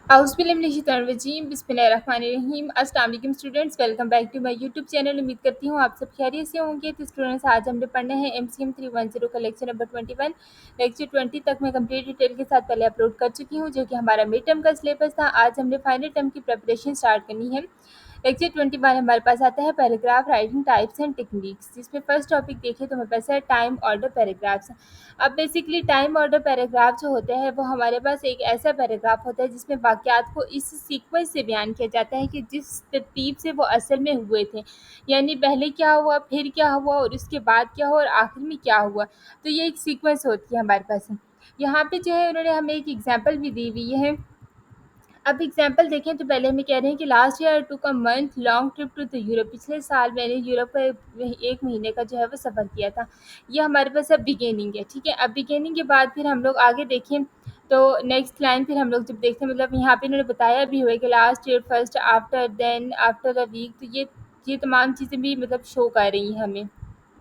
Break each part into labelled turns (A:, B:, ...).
A: आउज़बिल्लिमिनश्शैतानिर्रजीम बिस्मिल्लाहिर्रहमानिर्रहीम। अस्सलाम वालेकुम students, welcome back to my YouTube channel. उम्मीद करती हूँ आप सब खैरियत से होंगे। तो स्टूडेंट्स, आज हमने पढ़ना है एमसीएम 310 का लेक्चर नंबर 21। लेक्चर 20 तक मैं कंप्लीट डिटेल के साथ पहले अपलोड कर चुकी हूँ, जो कि हमारा मिड टर्म का सिलेबस था। आज हमने फाइनल टर्म की प्रिपरेशन स्टार्ट करनी है। लेक्चर 21 हमारे पास आता है paragraph writing types and techniques, जिसमें फर्स्ट टॉपिक देखें तो हमारे पास है टाइम ऑर्डर पैराग्राफ्स। अब बेसिकली टाइम ऑर्डर पैराग्राफ जो होते हैं वो हमारे पास एक ऐसा पैराग्राफ होता है जिसमें वाक़यात को इस सीक्वेंस से बयान किया जाता है कि जिस तरतीब से वो असल में हुए थे, यानी पहले क्या हुआ, फिर क्या हुआ और उसके बाद क्या हुआ और आखिर में क्या हुआ। तो ये एक सीक्वेंस होती है हमारे पास। यहाँ पे जो है उन्होंने हमें एक एग्जाम्पल भी दी हुई है। अब एग्जाम्पल देखें तो पहले हमें कह रहे हैं कि last year took a month long trip to the Europe. पिछले साल मैंने यूरोप का एक महीने का जो है वो सफ़र किया था। ये हमारे पास अब बिगेनिंग है, ठीक है। अब बिगेनिंग के बाद फिर हम लोग आगे देखें तो नेक्स्ट लाइन फिर हम लोग जब देखते हैं, मतलब यहाँ पे इन्होंने बताया भी हुआ है कि last year first after then after a week. तो ये तमाम चीज़ें भी मतलब शो कर रही हैं हमें।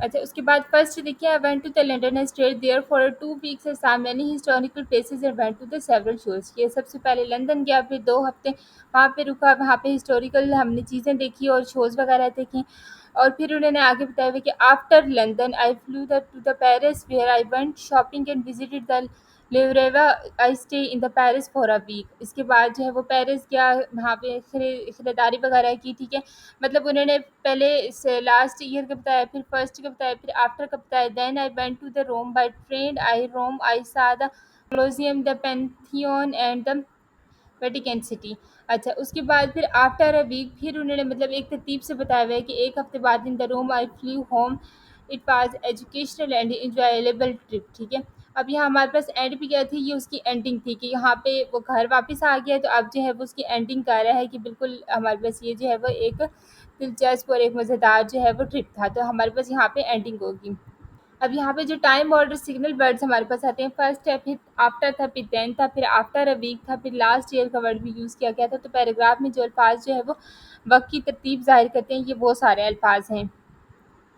A: अच्छा, उसके बाद फर्स्ट देखिए, I went to the London and stayed there for 2 weeks and saw many historical places and went to the several shows. ये सबसे पहले लंदन गया, फिर 2 हफ्ते वहाँ पे रुका, वहाँ पे हिस्टोरिकल हमने चीज़ें देखी और शोज़ वगैरह देखे। और फिर उन्होंने आगे बताया हुआ कि after London I flew the to the Paris where I went shopping and visited the Louvre. I stay in the Paris for a week. इसके बाद जो है वो पेरिस गया, वहाँ पे खरीदारी वगैरह की, ठीक है। मतलब उन्होंने पहले से लास्ट ईयर का बताया, फिर फर्स्ट का बताया, फिर आफ्टर का बताया। Then I went to the Rome by train. I Rome I saw the Colosseum the Pantheon and the Vatican City. अच्छा, उसके बाद फिर आफ्टर अ वीक फिर उन्होंने मतलब एक तरतीब से बताया हुआ है कि एक हफ्ते बाद in the Rome I flew home. It was educational and enjoyable trip, ठीक है। अब यहाँ हमारे पास एंड भी क्या थी, ये उसकी एंडिंग थी कि यहाँ पे वो घर वापस आ गया। तो अब जो है वो उसकी एंडिंग कर रहा है कि बिल्कुल हमारे पास ये जो है वो एक दिलचस्प और एक मज़ेदार जो है वो ट्रिप था। तो हमारे पास यहाँ पे एंडिंग होगी। अब यहाँ पे जो टाइम ऑर्डर सिग्नल वर्ड्स हमारे पास आते हैं, फर्स्ट है, फिर आफ्टर था, फिर देन था, फिर आफ्टर अ वीक था, फिर लास्ट ईयर का वर्ड भी यूज़ किया गया था। तो पैराग्राफ में जो अल्फाज जो है वो वक्त की तरतीब ज़ाहिर करते हैं, ये वो सारे अल्फाज हैं।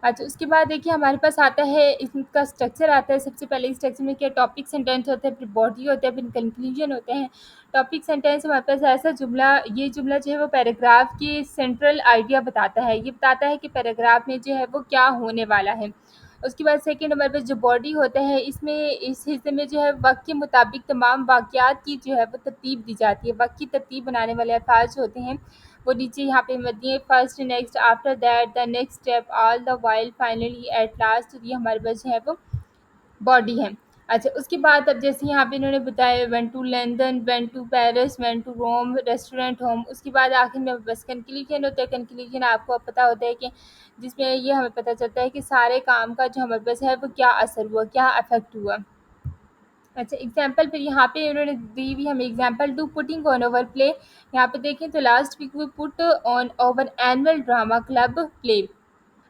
A: अच्छा, उसके बाद देखिए हमारे पास आता है, इसका स्ट्रक्चर आता है। सबसे पहले स्ट्रक्चर में क्या, टॉपिक सेंटेंस होता है, फिर बॉडी होता है, फिर कंक्लूजन होते हैं। टॉपिक सेंटेंस हमारे पास ऐसा जुमला, ये जुमला जो है वो पैराग्राफ की सेंट्रल आइडिया बताता है। ये बताता है कि पैराग्राफ में जो है वो क्या होने वाला है। उसके बाद सेकंड हमारे पास जो बॉडी होता है, इसमें इस हिस्से में जो है वक्त के मुताबिक तमाम वाक़यात की जो है वो तरतीब दी जाती है। वक्त की तरतीब बनाने वाले अल्फाज जो होते हैं वो नीचे यहाँ पे मत दिए, first, next, after that, the next step, all the while, finally, at last. ये हमारे पास जो है वो बॉडी है। अच्छा, उसके बाद अब जैसे यहाँ पे इन्होंने बताया, went to London, went to Paris, went to Rome, restaurant, home. उसके बाद आखिर में बस कंक्लूजन होता है। कंक्लूजन आपको अब पता होता है कि जिसमें ये हमें पता चलता है कि सारे काम का जो हमारे पास है वो क्या असर हुआ, क्या अफेक्ट हुआ। अच्छा, एग्जाम्पल फिर यहाँ पे उन्होंने दी हुई हमें example, do putting on our play. यहाँ पे देखें तो last week we put on our annual drama club play.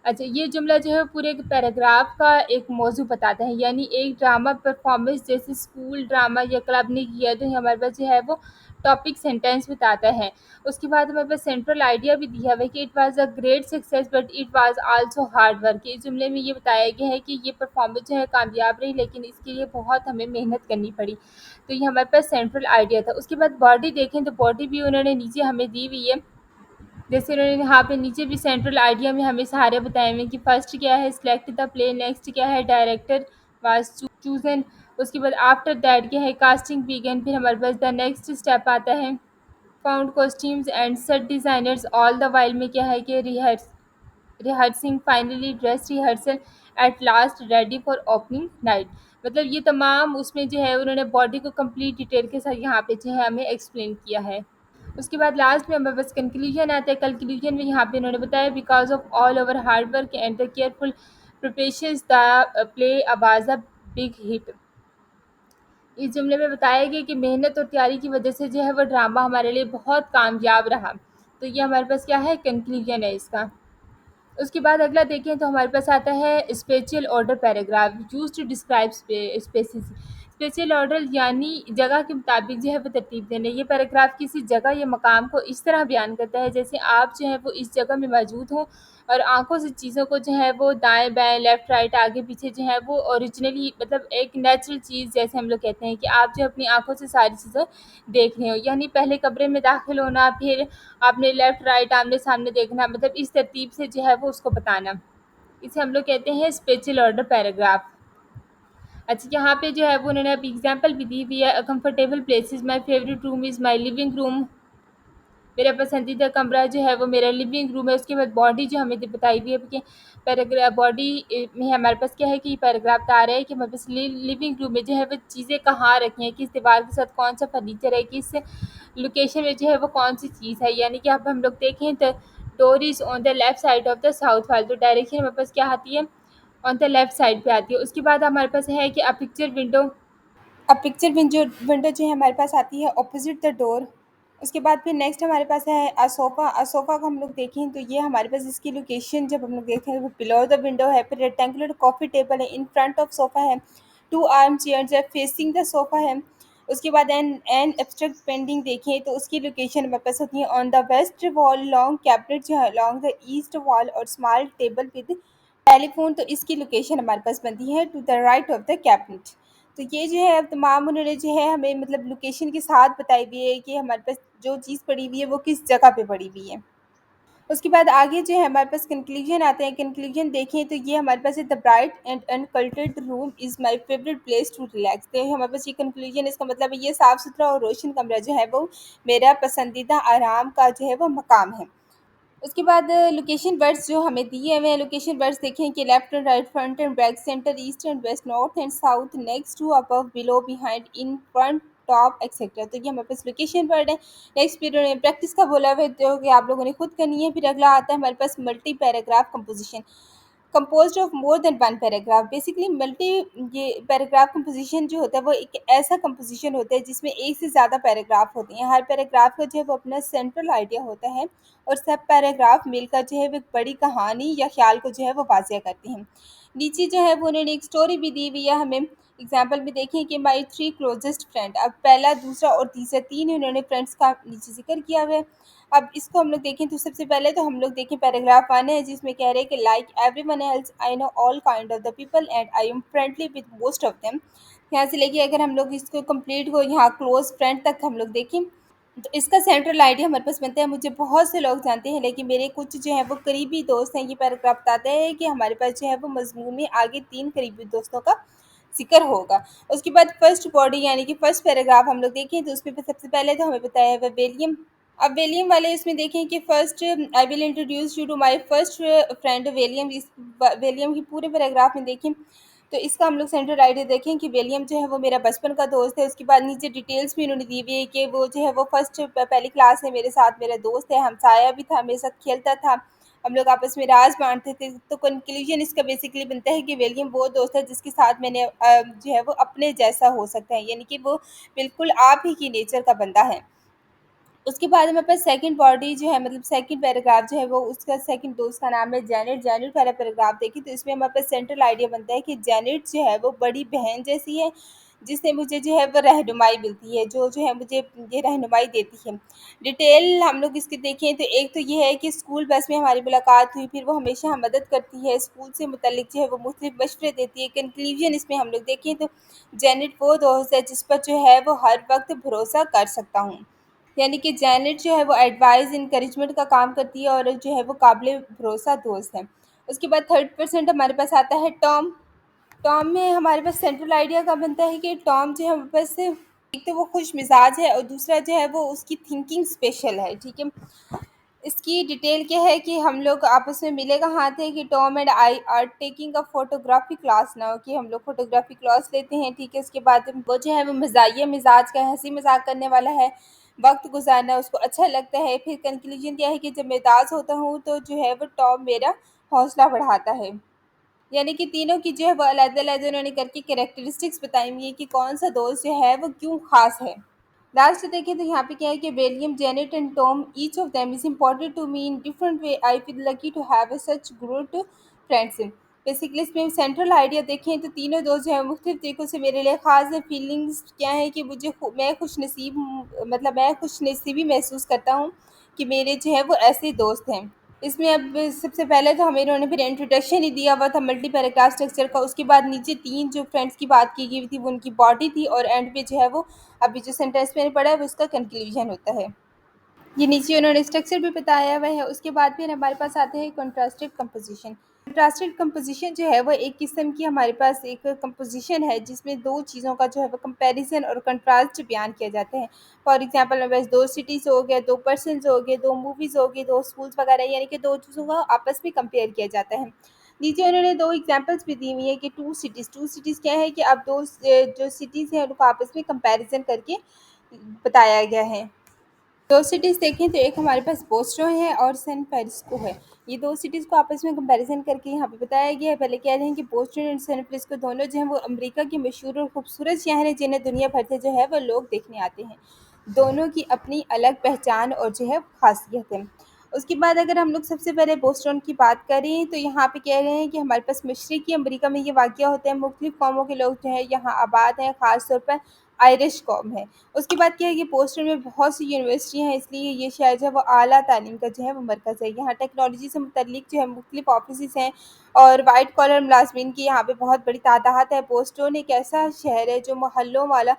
A: अच्छा, ये जुमला जो है पूरे एक पैराग्राफ का एक मौजू बताता है, यानी एक ड्रामा परफॉर्मेंस जैसे स्कूल ड्रामा या क्लब ने किया। तो हमारे पास जो है वो टॉपिक सेंटेंस बताता है। उसके बाद हमारे पास सेंट्रल आइडिया भी दिया हुआ है कि it was a great success but it was also hard work. इस जुमले में ये बताया गया है कि ये परफॉर्मेंस जो है कामयाब रही, लेकिन इसके लिए बहुत हमें मेहनत करनी पड़ी। तो ये हमारे पास सेंट्रल आइडिया था। उसके बाद बॉडी देखें तो बॉडी भी उन्होंने नीचे हमें दी हुई है। जैसे उन्होंने यहाँ पे नीचे भी सेंट्रल आइडिया में हमें सारे बताए हुए हैं कि फर्स्ट क्या है, सिलेक्ट द प्ले। नेक्स्ट क्या है, डायरेक्टर वाज चूजन। उसके बाद आफ्टर दैट क्या है, कास्टिंग बिगन। फिर हमारे पास द नेक्स्ट स्टेप आता है, found costumes and set designers all the while में क्या है कि rehearsing, finally dress rehearsal, at last ready for opening night. मतलब ये तमाम उसमें जो है उन्होंने बॉडी को कंप्लीट डिटेल के साथ यहाँ पे जो है हमें एक्सप्लेन किया है। उसके बाद लास्ट में हमारे पास कंक्लूजन आता है। कंक्लूजन में यहाँ पे इन्होंने बताया, because of all over hard work and the careful preparations the play was a big hit. इस जुमले में बताया गया कि मेहनत और तैयारी की वजह से जो है वो ड्रामा हमारे लिए बहुत कामयाब रहा। तो ये हमारे पास क्या है, कंक्लूजन है इसका। उसके बाद अगला देखें तो हमारे पास आता है special order paragraph use to describe spaces. Special order यानी जगह के मुताबिक जो है वो तरतीब देना। ये पैराग्राफ किसी जगह या मकाम को इस तरह बयान करता है जैसे आप जो है वो इस जगह में मौजूद हों और आँखों से चीज़ों को जो है वो दाएँ-बाएँ, लेफ्ट राइट, आगे पीछे जो है वो ओरिजिनली मतलब एक नेचुरल चीज़ जैसे हम लोग कहते हैं कि आप जो अपनी आँखों से सारी चीज़ें देख रहे हो। यानी पहले कमरे में दाखिल होना, फिर आपने लेफ्ट राइट आमने-सामने देखना, मतलब इस तरतीब से जो है वो उसको बताना। इसे हम लोग कहते हैं स्पेशल ऑर्डर पैराग्राफ। अच्छा, यहाँ पे जो है वो उन्होंने अभी एग्जांपल भी दी हुई है। A comfortable place is my favourite room is my living room. मेरा पसंदीदा कमरा जो है वो मेरा लिविंग रूम है। उसके बाद बॉडी जो हमें बताई हुई है कि पैराग्राफ बॉडी में हमारे पास क्या है कि पैराग्राफ बता रहा है कि हमारे पास लिविंग रूम में जो है वो चीज़ें कहाँ रखी हैं, किस दीवार के साथ कौन सा फर्नीचर है, किस लोकेशन में जो है वो कौन सी चीज़ है। यानी कि अब हम लोग देखें तो door is on the left side of the south वाल, तो डायरेक्शन हमारे पास क्या आती है, ऑन द लेफ्ट साइड पे आती है। उसके बाद हमारे पास है कि अ पिक्चर विंडो। अब पिक्चर विंडो जो है हमारे पास आती है ऑपोजिट द डोर। उसके बाद फिर नेक्स्ट हमारे पास है सोफ़ा को हम लोग देखें तो ये हमारे पास इसकी लोकेशन जब हम लोग देखें वो बिलो द विंडो है। फिर रेक्टेंगुलर कॉफ़ी टेबल है, इन फ्रंट ऑफ सोफ़ा है, टू आर्म चेयर्स है, फेसिंग द सोफ़ा है। उसके बाद एन एब्स्ट्रैक्ट पेंटिंग देखें तो उसकी लोकेशन हमारे पास होती है on the west wall, long cabinet जो है लॉन्ग द ईस्ट वॉल और स्मॉल टेबल विद टेलीफ़ोन, तो इसकी लोकेशन हमारे पास बनती है to the right of the cabinet. तो ये जो है अब तमाम उन्होंने जो है हमें मतलब लोकेशन के साथ बताई हुई है कि हमारे पास जो चीज़ पड़ी हुई है वो किस जगह पे पड़ी हुई है। उसके बाद आगे जो है हमारे पास कंक्लूजन आते हैं। कंक्लूजन देखें तो ये हमारे पास है the bright and uncultured room is my favourite place to relax. तो हमारे पास ये कंक्लूजन, इसका मतलब है ये साफ़ सुथरा और रोशन कमरा जो है वो मेरा पसंदीदा आराम का जो है वो मकाम है। उसके बाद लोकेशन वर्ड्स जो हमें दिए हुए हैं, लोकेशन वर्ड्स देखें कि left and right, front and back, centre, east and west, north and south, next to, above, below, behind, in, front, top etcetera. तो ये हमारे पास लोकेशन वर्ड है। नेक्स्ट फिर उन्होंने प्रैक्टिस का बोला हुआ है जो कि आप लोगों ने खुद करनी है। फिर अगला आता है हमारे पास multi paragraph composition composed of more than one paragraph. Basically multi ये पैराग्राफ कंपोजिशन जो होता है वो एक ऐसा कंपोजिशन होता है जिसमें एक से ज़्यादा पैराग्राफ होते हैं। हर पैराग्राफ का जो है वो अपना सेंट्रल आइडिया होता है और सब पैराग्राफ मिलकर जो है वो एक बड़ी कहानी या ख्याल को जो है वो वाज़िया करते हैं। नीचे जो है वो उन्होंने एक स्टोरी भी दी हुई है हमें। एग्जाम्पल में देखें कि माई थ्री क्लोजेस्ट फ्रेंड, अब पहला, दूसरा और तीसरा तीन उन्होंने फ्रेंड्स का नीचे जिक्र किया हुआ है। अब इसको हम लोग देखें तो सबसे पहले तो हम लोग देखें पैराग्राफ 1 है जिसमें कह रहे हैं कि like everyone else I know all kind of the people and I am friendly with most of them. यहाँ से लेके अगर हम लोग इसको कंप्लीट को यहाँ क्लोज फ्रेंड तक हम लोग देखें तो इसका सेंट्रल आइडिया हमारे पास बनता है। मुझे बहुत से लोग जानते हैं लेकिन मेरे कुछ जो है वो करीबी दोस्त हैं। ये पैराग्राफ बताता है कि हमारे पास जो है वो मजमून में आगे तीन करीबी दोस्तों का जिक्र होगा। उसके बाद फर्स्ट बॉडी यानी कि फर्स्ट पैराग्राफ हम लोग देखें तो उसमें सबसे पहले तो हमें बताया है विलियम। अब विलियम वाले इसमें देखें कि first I will introduce you to my first friend William. इस विलियम की पूरे पैराग्राफ में देखें तो इसका हम लोग सेंट्रल आइडिया देखें कि विलियम जो है वो मेरा बचपन का दोस्त है। उसके बाद नीचे डिटेल्स भी उन्होंने दी हुई है कि वो जो है वो फर्स्ट पहली क्लास है मेरे साथ, मेरा दोस्त है, हमसाया भी था, मेरे साथ खेलता था, हम लोग आपस में राज बांटते थे। तो कंक्लूजन इसका बेसिकली बनता है कि विलियम वो दोस्त है जिसके साथ मैंने जो है वो अपने जैसा हो सकता है, यानी कि वो बिल्कुल आप ही की नेचर का बंदा है। उसके बाद हमारे पास सेकंड बॉडी जो है मतलब सेकंड पैराग्राफ जो है वो उसका सेकंड दोस्त का नाम है जैनेट। जैनेट वाला पैराग्राफ देखिए तो इसमें हमारे पास सेंट्रल आइडिया बनता है कि जैनेट जो है वो बड़ी बहन जैसी है जिससे मुझे जो है वो रहनुमाई मिलती है, जो है मुझे ये रहनुमाई देती है। डिटेल हम लोग इसके देखें तो एक तो ये है कि स्कूल बस में हमारी मुलाकात हुई, फिर वो हमेशा मदद करती है, स्कूल से मुतल्लिक जो है वो मुख्तलिफ मशवरे देती है। कंक्लूजन इसमें हम लोग देखें तो जैनेट वो दोस्त है जिस पर जो है वो हर वक्त भरोसा कर सकता हूँ। यानी कि जैनेट जो है वो एडवाइस इनकरेजमेंट का काम करती है और जो है वो काबिल भरोसा दोस्त है। उसके बाद थर्ड परसेंट हमारे पास आता है टॉम। टॉम में हमारे पास सेंट्रल आइडिया का बनता है कि टॉम जो है हमारे पास एक तो वो खुश मिजाज है और दूसरा जो है वो उसकी थिंकिंग स्पेशल है। ठीक है, इसकी डिटेल क्या है कि हम लोग आपस में मिले कहाँ थे कि Tom and I R taking a photography class now, कि हम लोग फोटोग्राफी क्लास लेते हैं। ठीक है, उसके बाद वो जो है वो मजाकिया मिजाज का है, हंसी मजाक करने वाला है, वक्त गुजारना उसको अच्छा लगता है। फिर कंक्लूजन क्या है कि जब मैं उदास होता हूँ तो जो है वो टॉम मेरा हौसला बढ़ाता है। यानी कि तीनों की जो है वो अलग-अलग उन्होंने करके कैरेक्टरिस्टिक्स बताई हुई है कि कौन सा दोस्त जो है वो क्यों खास है। लास्ट देखें तो यहाँ पे क्या है कि William, Janet and Tom each of them is important to me in different way. I feel lucky to have such good friends. Basically इसमें सेंट्रल आइडिया देखें तो तीनों दोस्त जो है मुख्तलिफ तरीक़ों से मेरे लिए ख़ास है। फीलिंग्स क्या है कि मैं खुशनसीब मतलब मैं खुशनसीबी महसूस करता हूँ कि मेरे जो है वो ऐसे दोस्त हैं। इसमें अब सबसे पहले तो हमें इन्होंने फिर इंट्रोडक्शन ही दिया हुआ था मल्टी पैराग्राफ स्ट्रक्चर का। उसके बाद नीचे 3 जो फ्रेंड्स की बात की गई थी वो उनकी बॉडी थी, और एंड पे जो है वो अभी जो सेंटेंस मैंने पढ़ा है वो उसका कंक्लूजन होता है। ये नीचे उन्होंने स्ट्रक्चर भी बताया हुआ है। उसके बाद फिर हमारे पास आते हैं कंट्रास्टेड कंपोजिशन। कंट्रास्टेड कंपोजिशन जो है वो एक किस्म की हमारे पास एक कंपोजिशन है जिसमें दो चीज़ों का जो है वो कंपैरिजन और कंट्रास्ट बयान किया जाता है। फॉर एग्जांपल हमारे पास दो सिटीज़ हो गए, दो पर्सन्स हो गए, दो मूवीज़ हो गई, दो स्कूल्स वगैरह, यानी कि दो चीज़ों का आपस में कंपेयर किया जाता है। नीचे उन्होंने दो एग्जांपल्स भी दी हुई है कि टू सिटीज़ क्या है कि अब जो सिटीज़ हैं उनको आपस में कंपैरिजन करके बताया गया है। दो सिटीज़ देखें तो एक हमारे पास बोस्टो है और सैन फ्रांसिस्को है। ये दो सिटीज़ को आपस में कंपैरिजन करके यहाँ पे बताया गया है। पहले कह रहे हैं कि बोस्टन और सैन फ्रांसिस्को दोनों जो हैं वो अमेरिका के मशहूर और खूबसूरत शहर हैं जिन्हें दुनिया भर से जो है वो लोग देखने आते हैं। दोनों की अपनी अलग पहचान और जो है खासियत है। उसके बाद अगर हम लोग सबसे पहले बोस्टन की बात करें तो यहाँ पे कह रहे हैं कि हमारे पास मशरक़ी अमेरिका में ये वाक़या होता है। मुख्तलिफ़ कौमों के लोग जो है यहाँ आबाद हैं, ख़ास तौर पर आयरिश कौम है। उसके बाद क्या है कि बोस्टन में बहुत सी यूनिवर्सिटियाँ हैं, इसलिए ये शहर जो है वो आला तालीम का जो है वो मरकज़ है। यहाँ टेक्नोलॉजी से मुतल्लिक जो है मुख्तलिफ़ ऑफिसेस हैं और वाइट कॉलर मुलाज़मीन की यहाँ पे बहुत बड़ी तादाद है। बोस्टन एक ऐसा शहर है जो मोहल्लों वाला,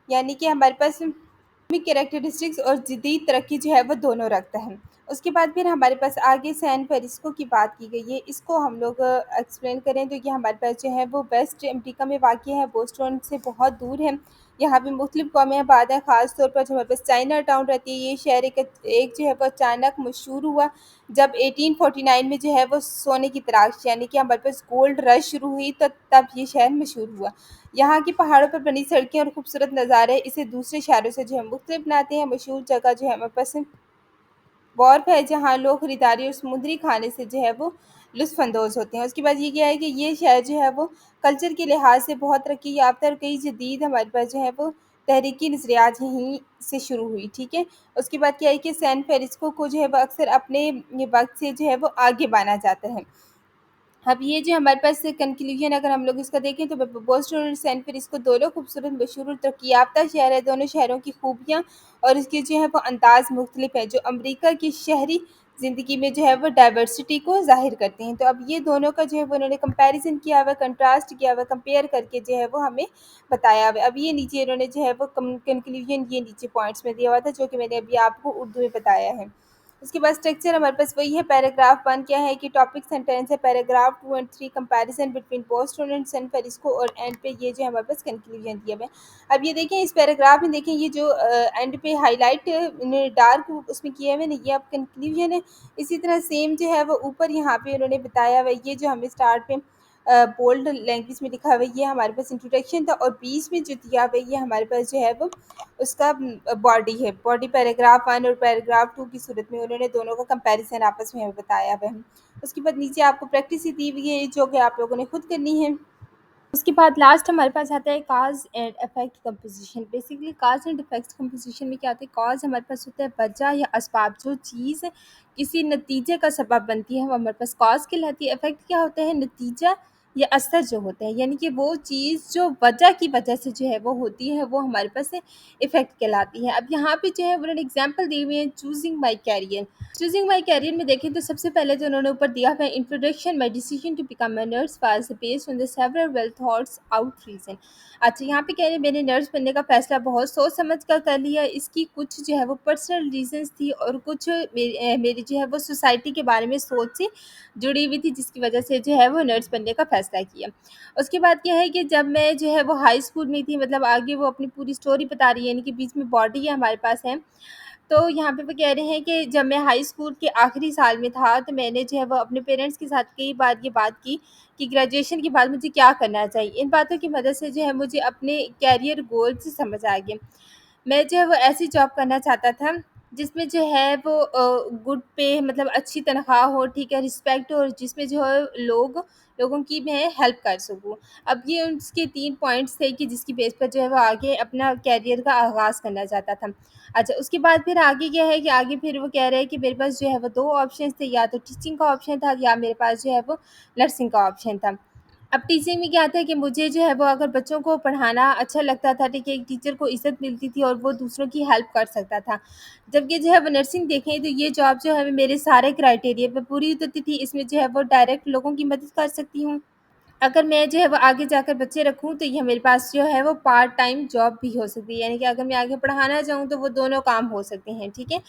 A: यानी कि हमारे पास इकनॉमिक कैरेक्टरिस्टिक्स और जदीद तरक्की जो है वो दोनों रखता है। उसके बाद फिर हमारे पास आगे सैन फ्रांसिस्को की बात की गई है। इसको हम लोग एक्सप्लेन करें तो ये हमारे पास जो है वो वेस्ट अमेरिका में वाक़ है, बोस्टन से बहुत दूर है। यहाँ पे मुख्तलिफ़ कौमें आबाद हैं, ख़ास तौर पर जो हमारे पास चाइना टाउन रहती है। ये शहर एक जो है वो अचानक मशहूर हुआ जब 1849 में जो है वो सोने की तलाश, यानी कि हमारे पास गोल्ड रश शुरू हुई, तो तब ये शहर मशहूर हुआ। यहाँ की पहाड़ों पर बनी सड़कें और खूबसूरत नज़ारे इसे दूसरे शहरों से जो है मुख्तलिफ बनाते हैं। मशहूर जगह जो है हमारे पास वार्फ है जहाँ लोग खरीदारी और समुद्री खाने से जो है वो लुत्फ़अंदोज़ होते हैं। उसके बाद ये क्या है कि ये शहर जो है वो कल्चर के लिहाज से बहुत तरक्की याफ़्ता और कई जदीद हमारे पास जो है वो तहरीकी नज़रियात यहीं से शुरू हुई, ठीक है। उसके बाद क्या है कि सैन फ्रांसिस्को को जो है वो अक्सर अपने ये वक़्त से जो है वो आगे माना जाता है। अब ये जो हमारे पास कंक्लूजन अगर हम लोग इसका देखें तो बोस्टन और सैन फ्रांसिस्को दोनों खूबसूरत, मशहूर और तरक्की याफ्ता शहर है। दोनों शहरों की खूबियाँ और इसके जो है वो अंदाज़ मुख्तलिफ है, जो अमेरिका की शहरी ज़िंदगी में जो है वो डाइवर्सिटी को ज़ाहिर करते हैं। तो अब ये दोनों का जो है वो उन्होंने कंपैरिज़न किया हुआ है, कंट्रास्ट किया हुआ है, कंपेयर करके जो है वो हमें बताया हुआ है। अब ये नीचे इन्होंने जो है वो कंक्लूजन ये नीचे पॉइंट्स में दिया हुआ था, जो कि मैंने अभी आपको उर्दू में बताया है। उसके बाद स्ट्रक्चर हमारे पास वही है। पैराग्राफ 1 क्या है कि टॉपिक सेंटेंस है। Paragraph 2 and 3 comparison between Boston and San Francisco, और एंड पे ये जो है हमारे पास कंक्लूजन दिया हुआ है। अब ये देखें इस पैराग्राफ में देखें ये जो एंड पे हाईलाइट डार्क उसमें किया हुआ है ना, ये अब कंक्लूजन है। इसी तरह सेम जो है वो ऊपर यहाँ पे उन्होंने बताया हुआ है, ये जो हमें स्टार्ट पे बोल्ड लैंग्वेज में लिखा हुआ है, ये हमारे पास इंट्रोडक्शन था, और बीच में जो दिया हुआ है ये हमारे पास जो है वो उसका बॉडी है। बॉडी पैराग्राफ 1 और पैराग्राफ 2 की सूरत में उन्होंने दोनों का कंपैरिजन आपस में हमें बताया हुआ है। उसके बाद नीचे आपको प्रैक्टिस ही दी हुई है जो कि आप लोगों ने खुद करनी है। उसके बाद लास्ट हमारे पास आता है cause and effect composition. Basically cause and effect composition में क्या होता है, कॉज हमारे पास होता है वजह या असबाब, जो चीज़ किसी नतीजे का सबब बनती है वो हमारे पास कॉज कहलाती है। इफेक्ट क्या होता है, नतीजा या असर जो होता है, यानी कि वो चीज़ जो वजह की वजह से जो है वो होती है वो हमारे पास इफेक्ट कहलाती है। अब यहाँ पे जो है उन्होंने एग्जाम्पल दी हुई है choosing my career. Choosing my career में देखें तो सबसे पहले तो उन्होंने ऊपर दिया हुआ है introduction, my decision to become a nurse was based on the several well thoughts out reason. अच्छा, यहाँ पे कह रहे हैं मैंने नर्स बनने का फैसला बहुत सोच समझ कर लिया। इसकी कुछ जो है वो पर्सनल रीजंस थी और कुछ मेरी जो है वो सोसाइटी के बारे में सोच से जुड़ी हुई थी, जिसकी वजह से जो है वो नर्स बनने का फैसला किया। उसके बाद क्या है कि जब मैं जो है वो हाई स्कूल में थी, मतलब आगे वो अपनी पूरी स्टोरी बता रही है, यानी कि बीच में बॉडी है हमारे पास है। तो यहाँ पे वो कह रहे हैं कि जब मैं हाई स्कूल के आखिरी साल में था तो मैंने जो है वो अपने पेरेंट्स के साथ कई बार ये बात की कि ग्रेजुएशन के बाद मुझे क्या करना चाहिए। इन बातों की मदद से जो है मुझे अपने कैरियर गोल्स समझ आ गए। मैं जो है वो ऐसी जॉब करना चाहता था जिसमें जो है वो गुड पे मतलब अच्छी तनख्वाह हो, ठीक है, रिस्पेक्ट हो और जिसमें जो है लोगों की मैं हेल्प कर सकूँ। अब ये उसके 3 पॉइंट्स थे कि जिसकी बेस पर जो है वो आगे अपना करियर का आगाज़ करना चाहता था। अच्छा, उसके बाद फिर आगे क्या है कि आगे फिर वो कह रहे हैं कि मेरे पास जो है वो 2 ऑप्शंस थे, या तो टीचिंग का ऑप्शन था या मेरे पास जो है वो नर्सिंग का ऑप्शन था। अब टीचिंग में क्या था कि मुझे जो है वो अगर बच्चों को पढ़ाना अच्छा लगता था, ठीक है, एक टीचर को इज़्ज़त मिलती थी और वो दूसरों की हेल्प कर सकता था। जबकि जो है वो नर्सिंग देखें तो ये जॉब जो है मेरे सारे क्राइटेरिया पे पूरी उतरती थी। इसमें जो है वो डायरेक्ट लोगों की मदद कर सकती हूँ। अगर मैं जो है वो आगे जाकर बच्चे रखूँ तो ये मेरे पास जो है वो पार्ट टाइम जॉब भी हो सकती है, यानी कि अगर मैं आगे पढ़ाना चाहूँ तो वो दोनों काम हो सकते हैं, ठीक है।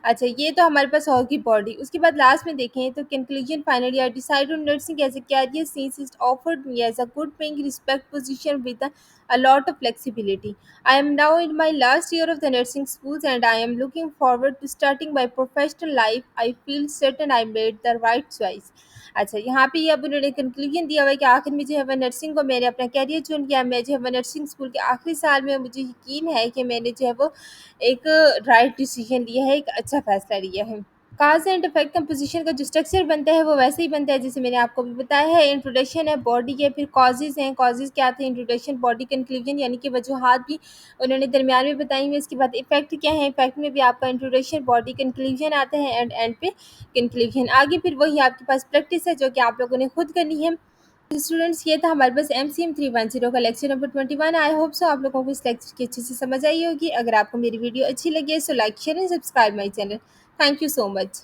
A: अच्छा, ये तो हमारे पास होगी बॉडी। उसके बाद लास्ट में देखें तो conclusion finally I decide on nursing as a career since it offered me as a good paying respect position with a lot of flexibility. I am now in my last year of the nursing schools and I am looking forward to starting my professional life. I feel certain I made the right choice. अच्छा, यहाँ पे ये अब उन्होंने conclusion दिया हुआ है कि आखिर में जो है वो नर्सिंग को मैंने अपना करियर चुन लिया। मैं जो है वो नर्सिंग स्कूल के आखिरी साल में, मुझे यकीन है कि मैंने जो है वो एक राइट डिसीजन लिया है, एक अच्छा फैसला लिया है। काज एंड इफेक्ट कंपोजिशन का जो स्ट्रक्चर बनता है वो वैसे ही बनता है जैसे मैंने आपको भी बताया है। इंट्रोडक्शन है, बॉडी है, फिर कॉजेज हैं। कॉजेज क्या थे? इंट्रोडक्शन, बॉडी, कंक्लूजन, यानी कि वजूहात भी उन्होंने दरमियान में बताई हुई। इसके बाद इफेक्ट क्या है? इफेक्ट में भी आपका इंट्रोडक्शन, बॉडी, कंक्लूजन आता है एंड एंड पे कंक्लूजन। आगे फिर वही आपके पास प्रैक्टिस है जो कि आप लोगों ने खुद करनी है। स्टूडेंट्स, ये था हमारे पास MCM 310 का lecture number 21। I hope so आप लोगों को इस लेक्चर की अच्छे से समझ आई होगी। अगर आपको मेरी वीडियो अच्छी लगी है so like share and subscribe my channel. Thank you so much.